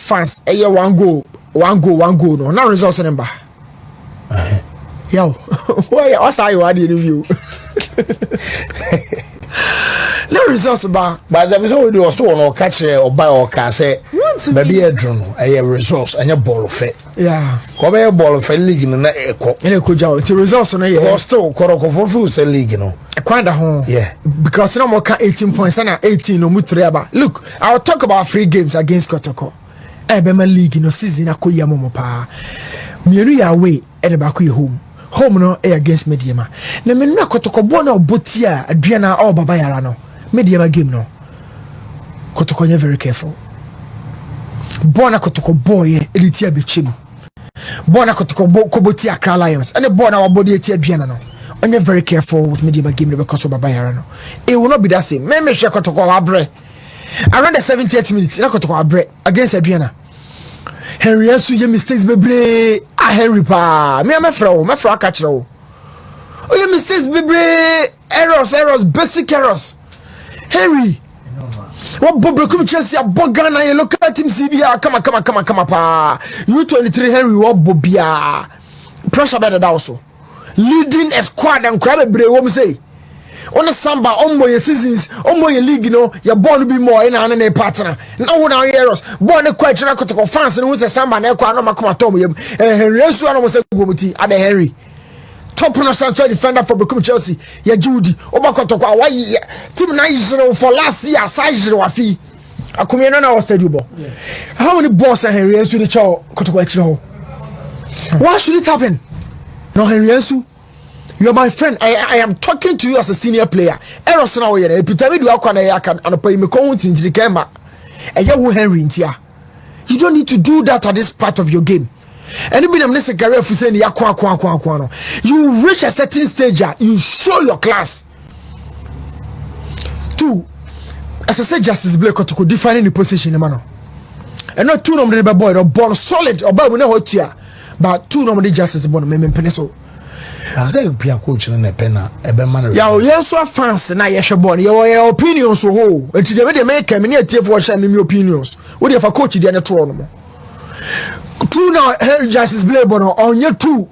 fans one goal no now results number yo what's how you had the review no results but the result we do also no catch or buy or can say maybe a drone a results and your ball of it yeah come a ball of a league in a could the results on a still Kotoko for food say league you know quite a home yeah because no more 18 points and 18 no mutreba look I'll talk about 3 games against Kotoko Ebema league no season akoya momo pa mienu ya away e de baako ye home no against Mediema na menu Kotoko bo na obotia aduana all baba yara no Mediema game no Kotoko nye very careful bona Kotoko boy elitia betwem bona Kotoko koboti Accra Lions and bona wabodi etia aduana no onye very careful with Mediema game no because of baba yara no it will not be that same me share Kotoko wabre around the 70th minute na Kotoko abre against Adriana Henry Ansu ye mistakes bebre Henry pa me afra catch o ye mistakes bebre errors basic errors Henry what bobre come Chelsea abogana ye local team CBA come pa U23 Henry what bobia pressure better that also leading a squad and crab bebre what me say on a samba on your seasons on your league no you're born to be more in an partner no one our heroes born a question Kotoko fans and who's a samba na kwa no makoma tom yam Henry Ansu no say gomuti at the Henry top no central defender for Become Chelsea ya Judy oba Kotoko why team 9-0 for last year 5-0 afi Akomeah no was stadium how many balls Henry Ansu the chow Kotoko actually why should it happen no Henry Ansu. You are my friend. I am talking to you as a senior player. Eros na we Peter we do akwa na yaka anopa me ko hunti ntiri kema. Eya Henry ntia. You don't need to do that at this part of your game. Anybody am nese career fu say ni akwa no. You reach a certain stage, you show your class. 2. As I said, Justice Blake Kotoko defining the position man. And not 2 normally boy or ball solid or ba we na hotia. But 2 normally Justice born me peneso. I say be a coach in a penna a man. Yes, so fans na yeshebon your opinions so ho. And today they make a mini tape for sharing me opinions. What if a coach dey na tro no. True now Justice Blake on your 2.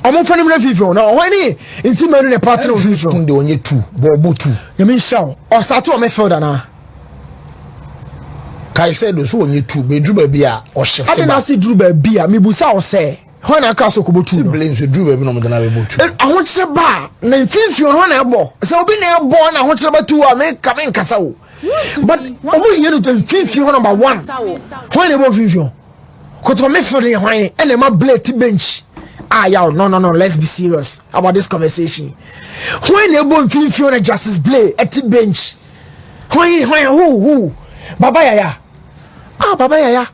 I'm from the FIFA now. When he intimate the partner of FIFA dey on your 2. Bobo 2. You mean show or Sato midfielder na. Kai said so on your 2 be Drew be a or shift. I didn't see Drew be a me busa o say. When I cast Okubotu, blames you drew baby no more than I will. I want to buy 950 on one elbow. So be near born. I want to buy 2 make come in Casao. But only you to 50 on number 1. When about 50, Kotoko me for the high and my blade bench. No, let's be serious about this conversation. When you born 50 on a Justice Blade at the bench. When who? Baba Yaya. Baba Yaya.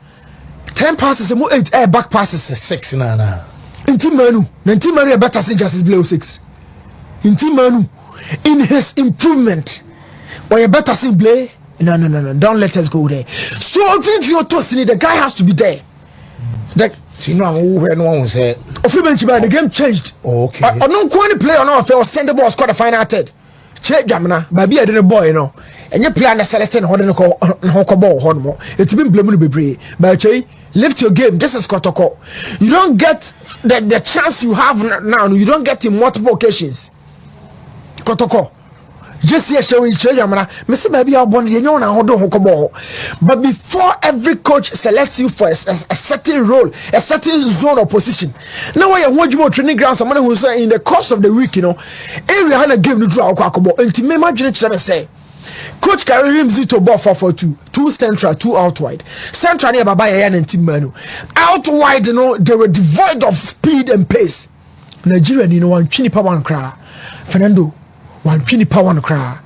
10 passes and 8 back passes 6 na inti manu better than Justice Blake 6 inti manu in his improvement or you better than Blake no don't let us go there so if you're tossing the guy has to be there like you know when one was say the game changed okay I don't quite play on off or send the ball score the final third check jamna baby I didn't boy you know and you play on the selecting hoko ball horn it's been blaming bebre but lift your game. This is Kotoko. You don't get the chance you have now. You don't get in multiple occasions. Kotoko. Just here showing Cheyamana. Mr. Baby, I want you know how to. But before every coach selects you for a certain role, a certain zone or position. Now I want you more training ground. Someone who say in the course of the week, you know, every hand a game to draw Kwakobo. And to me, imagine say. Coach Karim Zito ball 4-4-2, 2 central, 2 out wide. Central near Baba Yaya and Team Manu. Out wide, you know, they were devoid of speed and pace. Nigeria, you know, 1 chini pa 1 cry. Fernando, 1 chini pa 1 cry.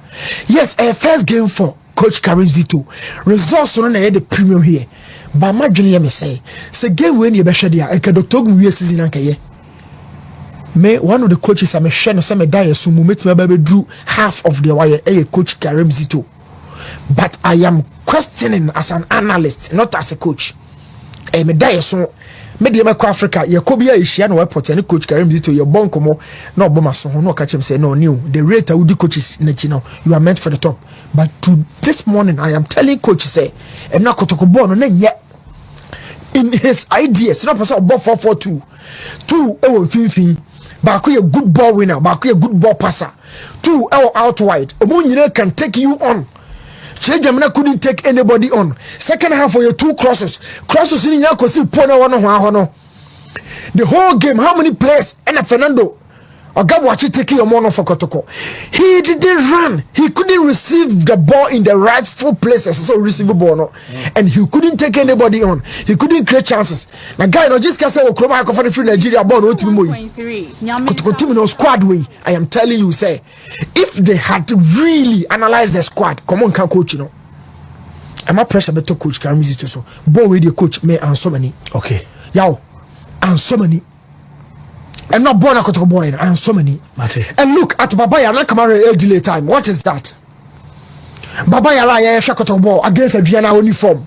Yes, a first game for Coach Karim Zito. Results on the premium here. But imagine me say game when you be share dia. Eke Dr. Ogun season anka ye. Me one of the coaches I'm share no say me die so mu metima ba drew half of the wire coach Karim Zito. But I am questioning as an analyst, not as a coach. Me die so me dey make Africa ye ko bia ehia no airport and coach Karim Zito ye bon komo na oboma so no catch him say no new the rate I would coaches na chino you are meant for the top. But to this morning I am telling coach say e na Kotoko ball no na nye in his ideas na person obo 4-4-2 two e won finfin baako ye good ball winner baako ye good ball passer two e out wide omo nyina can take you on Chejamina couldn't take anybody on second half for your two crosses in yakosi pona one no the whole game how many players and Fernando Ogabwachi taking your mono for Kotoko. He didn't run. He couldn't receive the ball in the rightful places. So receive the ball, no? And he couldn't take anybody on. He couldn't create chances. Now, guy, no, just can't say, "Oh, Chroma, I can free Nigeria ball." No, Kotoko team no squad way. I am telling you, say, if they had really analyzed the squad, come on, can coach, you know. I'm a pressure better coach. Can visit to so. Ball with the coach may and so many. Okay. Yow, and so many. I'm not born a Kotoko boy, and so many. Mate. And look at Babaya na Kamara delay time. What is that? Babaya la ya Kotoko ball against Adriana uniform.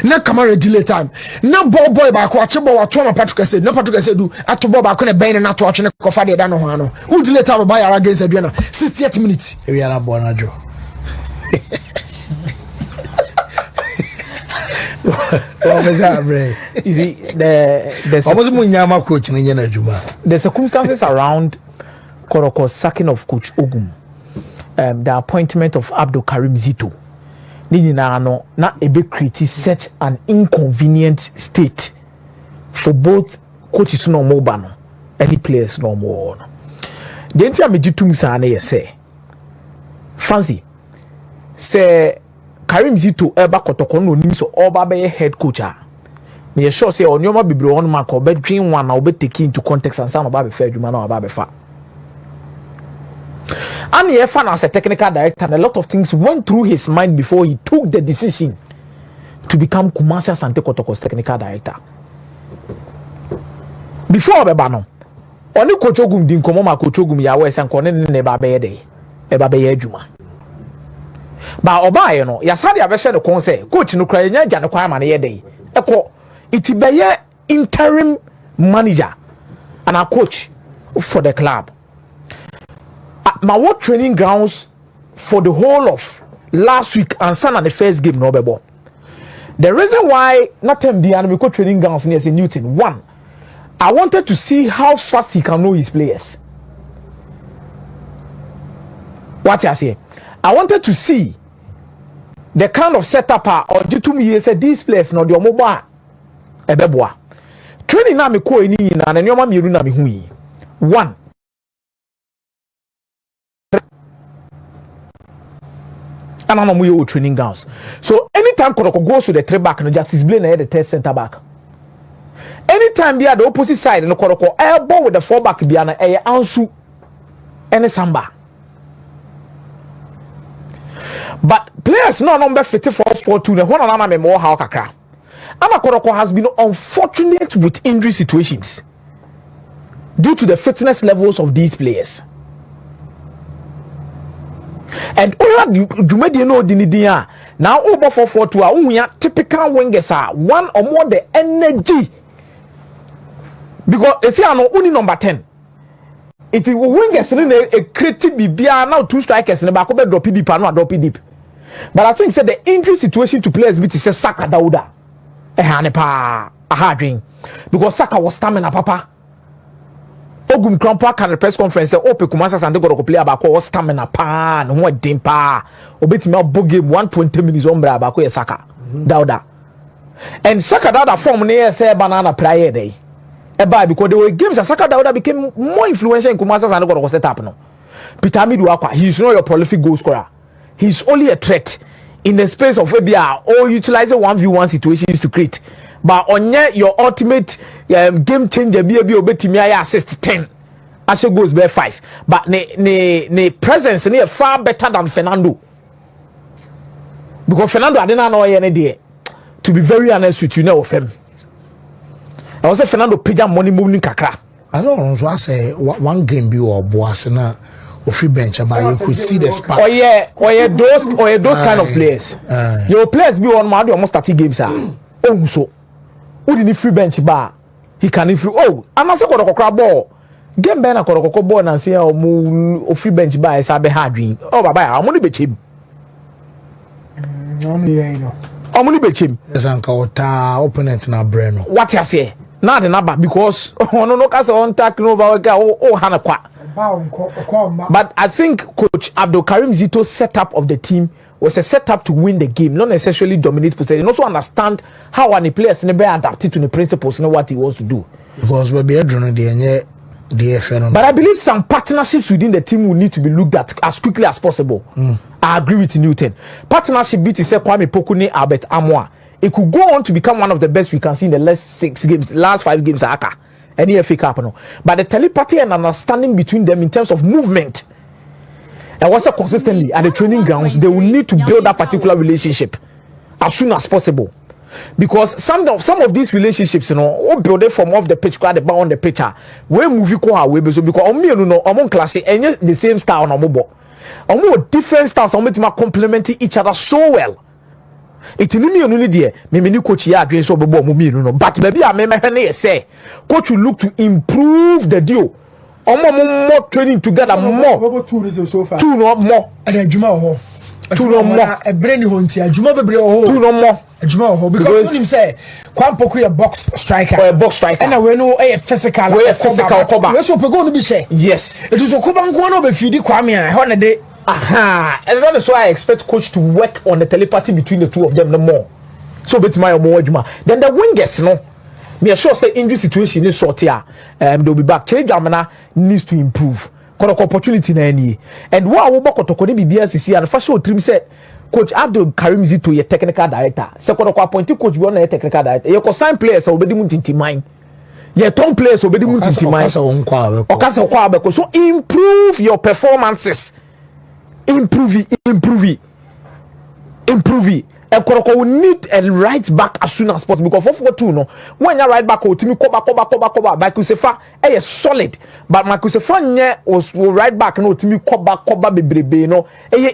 Na Kamara delay time. Na ball boy ba ko achebo wa to na Patrick said. No Patrick said do ato ball ba ko na ben na to acho na kofa de da no ho no. Who delay time Babaya against Adriana 60th minute. We are not born a draw. You see, the circumstances around Koroko's sacking of Coach Ogum, the appointment of Abdul Karim Zito, not a bit created such an inconvenient state for both coaches no more ban, any players no more. The entire Mejitum Sane say, fancy, say. Karim Zito eba Kotoko no nim so oba be head coach a me sure say onyoma bibre won ma ko be twin one na obe take into context and say oba be fa adwuma na oba be fa and he fan as a technical director and a lot of things went through his mind before he took the decision to become Kumasi Asante Kotoko's technical director before obeba no oni Coach Ogum din komo ma Coach Ogum ya we say ko ne ba be ye dey e ba be ye adwuma. But oba you know yasade abese the kon say coach no kra nya gya ne kwa ma ne ye dey eko it be ye interim manager and a coach for the club my work training grounds for the whole of last week and Sunday the first game no bebo. The reason why not be and we go training grounds near Newton one I wanted to see how fast he can know his players. What I say I wanted to see the kind of setup or to me say these players no the mobile ebeboa training na me ko eni na na nyoma miru na me hu yi one and I'm on training grounds so anytime Kotoko goes to the three back no Justice Blaine at the third center back anytime they are the opposite side no Kotoko elbow with the four back bia na e ansu ene samba. But players no number 54-4-2 na hono na me more how kakra. Ama Kotoko has been unfortunate with injury situations due to the fitness levels of these players. And Jumedi no dinidia now over 4-4-2 typical wingers are one or more the energy because you see only number 10. It will wingers in a creative bibia now two strikers in the back of drop deep and drop deep. But I think said the injury situation to players be to say Saka Dauda. A hard dream. Because Saka was stamina papa. Ogum Krampa can the press conference say Ope Kumasa and go play about was stamina pa and what dimpa. Obeti me book game 120 minutes on about Saka Dauda. And Saka Dauda form near say banana player day. Because there were games that Saka Dauda became more influential in Kumasa and go set up no. Peter Miduakwa, he's not your prolific goal scorer. He's only a threat in the space of ABR or utilizing 1v1 situations to create. But on your ultimate game changer, be assist 10. As goes by 5. But ne presence near far better than Fernando. Because Fernando I didn't know any day. To be very honest with you, know of him. I was say Fernando Pija money moving kakra. I don't know. So I say one game be or boss na free bench, but you could see the spark. Oh yeah, those kind of players. Your players be on Madu almost 30 games. Oh so, who didn't free bench bar? He can free. Oh, I'm not saying Kotoko ball. Game Ben a Kotoko ball and say oh free bench bar is a be hard dream. Oh bye, I'm only be cheap. Normally, you know. Omuni bechem. Yes, uncle, opponent na breno. What you say? Now the number because no case on tackling over Hana kwa. But I think Coach Abdul Karim Zito's setup of the team was a setup to win the game, not necessarily dominate possession. And also understand how any players can be adapted to the principles and what he wants to do. Because we be drawing the but I believe some partnerships within the team will need to be looked at as quickly as possible. I agree with Newton. Partnership beat is Kwame Pokune, Albert Amoa. It could go on to become one of the best we can see in the last 5 games. Any FA Cup, no. But the telepathy and understanding between them in terms of movement and also consistently at the training grounds, they will need to build that particular relationship as soon as possible. Because some of these relationships, you know, we build it from off the pitch, the bar on the pitch. We move it away because on class and the same style on our different styles, complement each other so well. It's only there. Maybe coach here agree so but maybe I may say coach will look to improve the deal. More training together more. 2 no more. And Juma 2 no more. A brain hunter. Juma 2 no more. Juma because him say Kwampoku a box striker or a box striker. And we know a physical cover. We so going to be say yes. It is a Kubango be feed Kwame holiday. Aha, and that is why I expect coach to work on the telepathy between the two of them no more. So bet my more then the wingers no. Me are sure say injury situation is sort here. They'll be back. Change Jamana needs to improve. Kotoko opportunity na any. And what we work Kotoko ni BBCC and first show trim say Coach Abdul Karim Zito ye technical director. Se Kotoko appointed coach be on a technical director. You consign players obedi muntinti mind. Ye ton players obedi muntinti mind. Okasa kwa so improve your performances. Improve it. And Kotoko will need a right back as soon as possible because 4-4-2 no. When you right back, Otimi koba. Michael Sefa is solid, but Michael Sefa was right back no. Otimi koba bebrebe no.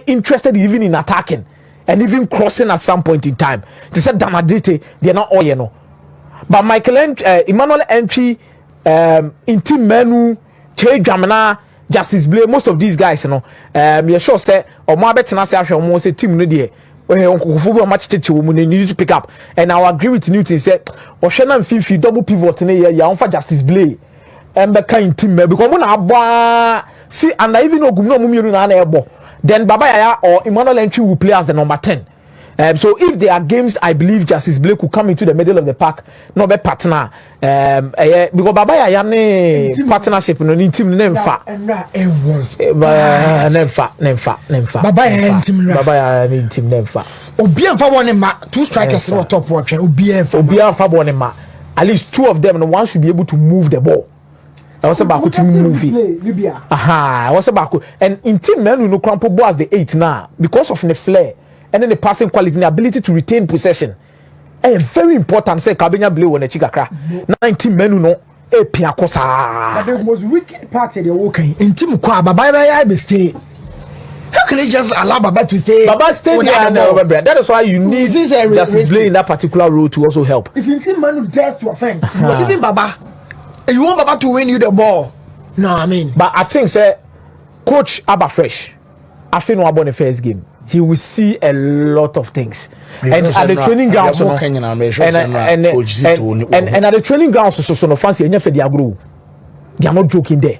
Interested even in attacking and even crossing at some point in time. They said Damadite they are not all you know. But Emmanuel Entry, in team menu, Che Jamana. Justice Blay, most of these guys, you know, you're sure say, or more better than say, almost a team no dear. When football match teach you need to pick up. And I agree with Newton said, or Shannon Fifi double pivot in a year, you're for Justice Blay. And the kind team, because when I see, and I even know Gumno Mumuru then Baba or Emmanuel Entry will play as the number 10. So if there are games, I believe Justice Blake will come into the middle of the park, no be partner. Because Baba Yane partnership no ni team nemfa. It was nemfa. Baba Yane team nemfa. Obi enfa one ma 2 strikers no top watch. Obi enfa one ma. At least 2 of them, and one should be able to move the ball. I was about to move it. I was about to, and in team men no crampo ball as the 8 now because of the flair. And then the passing quality and the ability to retain possession. Very important. Say Kabenya Blue on a chikakra. 19 men who know a piacosa. But the most wicked part of the walking in Tim Kwaba, bye stay. How can they just allow Baba to stay? Baba stay there. That is why you need Justice Blay in that particular role to also help. If you think man who dares to offend, even Baba, you want Baba to win you the ball. No, I mean. But I think, say, Coach Abba Fresh, I think no about the first game. He will see a lot of things. And at the training grounds, and at the training grounds, so no fancy, and they are not joking there.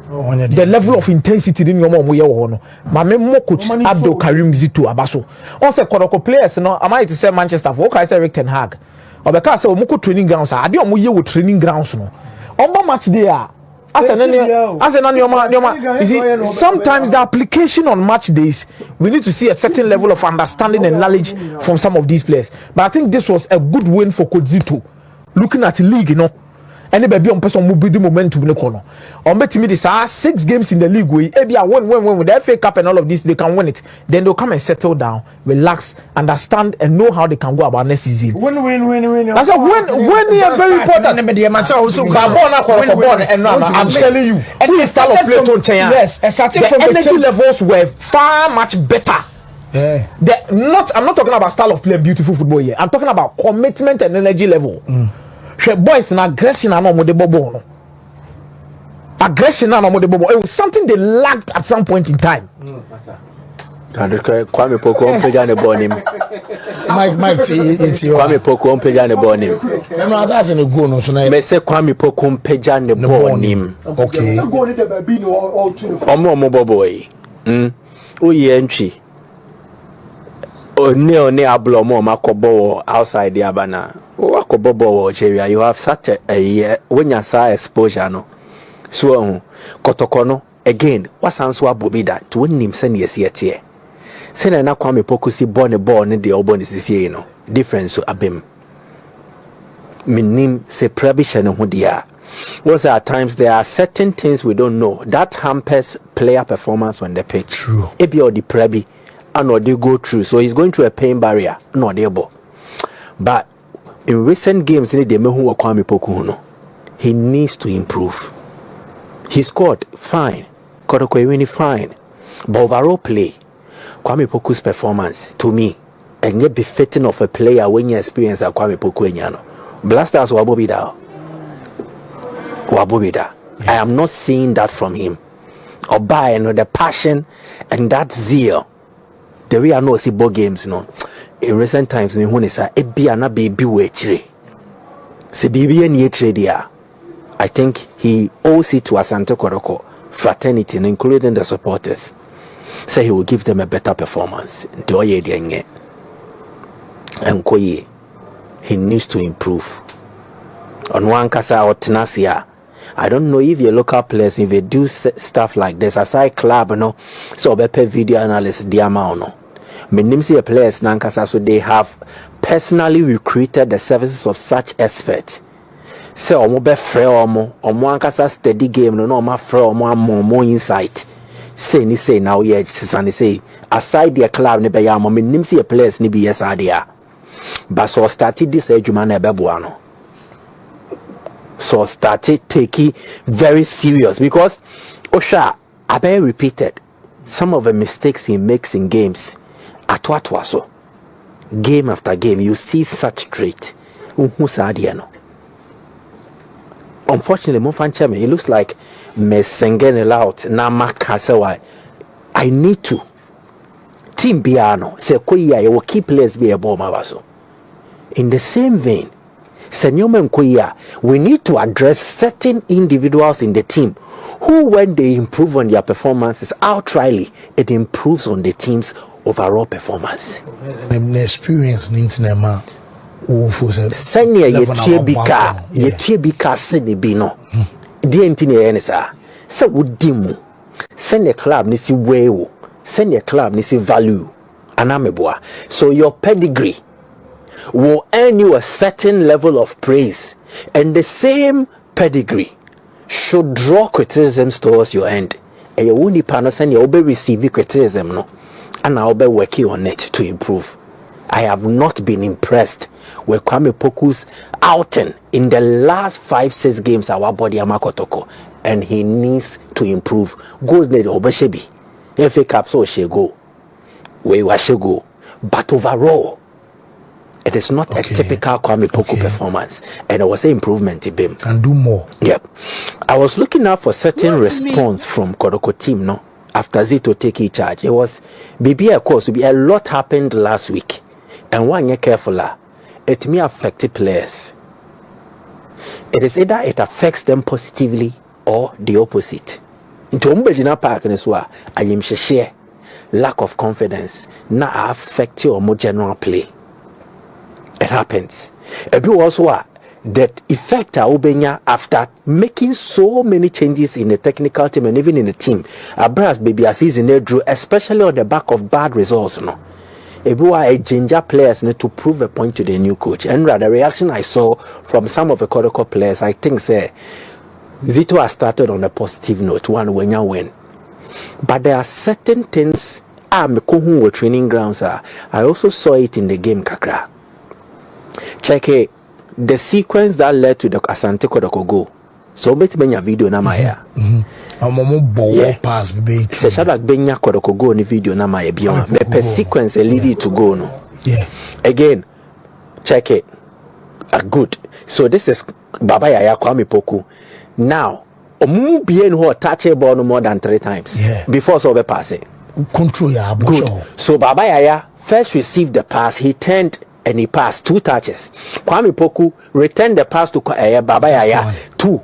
The level of intensity in your mom, we are my coach Abdul Karim Zito Abaso. Also, Kotoko players, no, I might say Manchester, I say Rick Ten Hag, or because of Moko training grounds, I don't know training grounds. No, on match there. You see, sometimes the application on match days, we need to see a certain level of understanding and knowledge from some of these players. But I think this was a good win for Coach Zito. Looking at the league, you know, anybody on person will be the momentum in the corner. Or me this 6 games in the league where win with the FA Cup and all of this, they can win it. Then they'll come and settle down, relax, understand, and know how they can go about next season. Win. I said win is very important. I'm telling you, and the style of play to change. Yes, starting from the energy levels were far much better. Yeah. I'm not talking about style of play, beautiful football here. I'm talking about commitment and energy level. Boys and aggression are not the bobo. Aggression are not the bobo. It was something they lacked at some point in time. Kwame Poku on page and the bonim. Mike, it's your Kwame Poku on page and the bonim. I'm not asking a go no so now. Me say Kwame Poku on page and the bonim. Okay. So go need the baby no all two. Omo boy. Oye entry. Oni ablo mo makobo outside the abana. Wakobo area. You have such a year when you saw exposure no. So Kotoko no again. What's answer bobi that to win him send yes yet here. Send na Kwame Poku si born a born in the urban is here no difference to abim. Minim se prebish no dia. Because at times there are certain things we don't know that hampers player performance on the pitch. True. Ebi or the prebi and or they go through. So he's going through a pain barrier. No they able. But in recent games in the mehu Kwame Poku no, he needs to improve. He scored fine. Kotoko really fine. But overall play, Kwame Poku's performance to me and yet befitting of a player when you experience a Kwame Poku enyano. Blasters wabobida. I am not seeing that from him. Or by the passion and that zeal. The way I know see ball games, you know. In recent times, when he say "Ebi ana baby wechre," se baby any dia. I think he owes it to Asante Kotoko fraternity, including the supporters. Say he will give them a better performance. And Koye, he needs to improve. On one kasa or tenacia. I don't know if your local players, if they do stuff like this, aside club, no, so bepe video analyst, diama no. Menimsi players nankasa, so they have personally recruited the services of such experts. So omo be frɛ omo ankasa steady game no ma frɛ omo more insight. Say ni say now yeah sisane say aside the club ne be ya mo menimsi players ni be yes adia. But so started this adwuma na ebeboa no. So started taking very serious because Osha Abe repeated some of the mistakes he makes in games. Atwatwa so game after game you see such trait. Unfortunately, Mofancheme, it looks like Mesengene out na makasewa. I need to team biano se koya you will keep players be a bomb abaso. In the same vein, Senyoma Nkoya, we need to address certain individuals in the team who, when they improve on their performances outrightly, it improves on the team's overall performance. The experience needs nema. Senya ye bika sini bino. Di entine yenisa. Se wudimu. Senya club nisi wewo. Senya club nisi value. Anameboa. So your pedigree will earn you a certain level of praise, and the same pedigree should draw criticisms towards your end. And you won't send you will receive criticism, no, and I'll be working on it to improve. I have not been impressed with Kwame Poku's outing in the last 5-6 games our body Kotoko, and he needs to improve. Goals need Obeshebi. FA Cup so she go. We go. But overall, it is not a typical Kwame Poku performance, and there was an improvement in him. Can do more. Yep. I was looking out for certain response from Kotoko team, no, after Zito taking charge. It was maybe of course a lot happened last week, and one year careful, it may affect players. It is either it affects them positively or the opposite. Into Umbejina Park in Iswa, I am share lack of confidence na affect your more general play. It happens. Ebi also that effect Ubenya after making so many changes in the technical team and even in the team. Abras baby a season they drew, especially on the back of bad results. No, Ebi a ginger players need to prove a point to the new coach. And the reaction I saw from some of the Kotoko players, I think say Zito has started on a positive note. One when you win, but there are certain things. Mekohu were training grounds. I also saw it in the game kakra. Check it. The sequence that led to the Asante Kotoko goal. So bet benya video na maya. Pass baby. Se shada benya Kotoko goal ni video na maya beyond. Me per sequence lead it to go no. Yeah. Again, check it. Good. So this is Baba Yaya Kwame Poku. Now, omu bien who touch a ball no more than 3 times. Yeah. Before so be pass it. control ya good. So Baba Yaya first received the pass, he turned and he passed 2 touches. Kwame Poku returned the pass to Baba Yaya 2.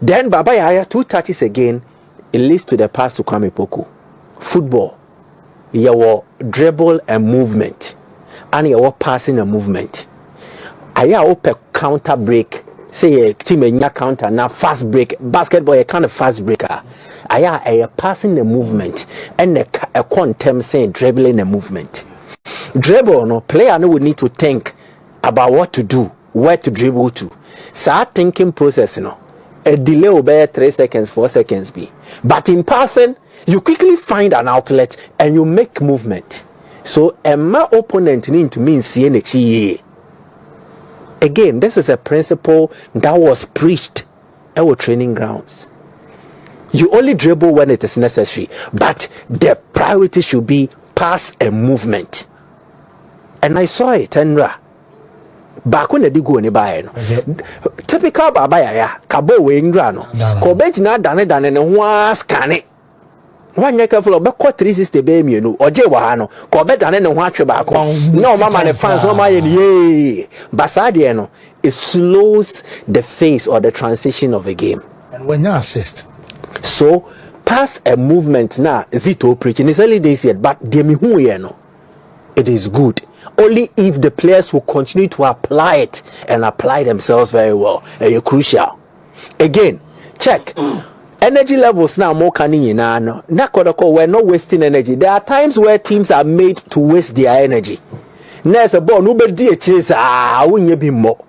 Then Baba Yaya 2 touches again. It leads to the pass to Kwame Poku. Football, your dribble and movement, and your passing and movement. Aya open counter break. Say a team in your counter now fast break. Basketball a kind of fast breaker. Aya a passing the movement and a quantum saying dribbling the movement. Dribble no player no would need to think about what to do, where to dribble to. So thinking process no. A delay will be 3 seconds, 4 seconds be. But in passing, you quickly find an outlet and you make movement. So my opponent need to mean CNH. Again, this is a principle that was preached at our training grounds. You only dribble when it is necessary, but the priority should be pass and movement. And I saw it, Enra. Back when they go ni buy no. Typical Baba Yaya, Kabo we Indra no. Ko bench na dane ne ho scan it. One year careful be ko 360 be mi no. Oje wa ha no. Ko be dane ne ho atwe baako. No mama ne fans mama ye ni. Basade no, it slows the phase or the transition of a game. And when you assist. So pass a movement na Zito preaching. It's early days yet, but de mi hu ye no. It is good. Only if the players will continue to apply it and apply themselves very well. Crucial. Again, check. Energy levels now more canny in no. We're not wasting energy. There are times where teams are made to waste their energy. There's a ball, nobody chase. I wouldn't be more.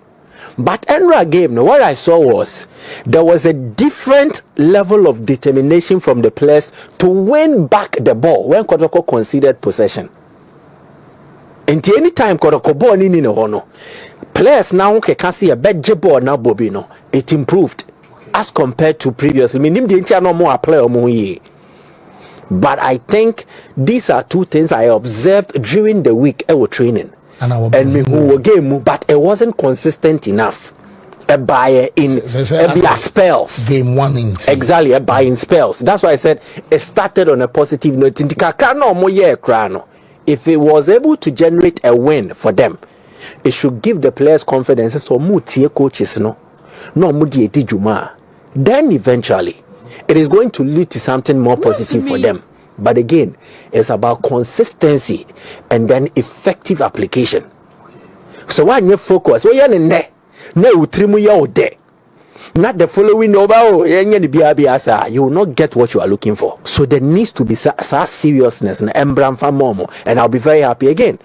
But Enra game, what I saw was there was a different level of determination from the players to win back the ball when Kotoko conceded possession. And any time Kotoko ball in no players now can see a better ball now Bobino. It improved as compared to previously. I mean, no more player more. But I think these are 2 things I observed during the week I was training. And me who were game, but it wasn't consistent enough. A buyer in spells. Game 1 in exactly, a buy in spells. That's why I said it started on a positive note. If it was able to generate a win for them, it should give the players confidence. So mutie coaches no mudi juma. Then eventually, it is going to lead to something more positive for them. But again, it's about consistency and then effective application. So when you focus, you not the following over, you will not get what you are looking for. So there needs to be such seriousness and I'll be very happy again.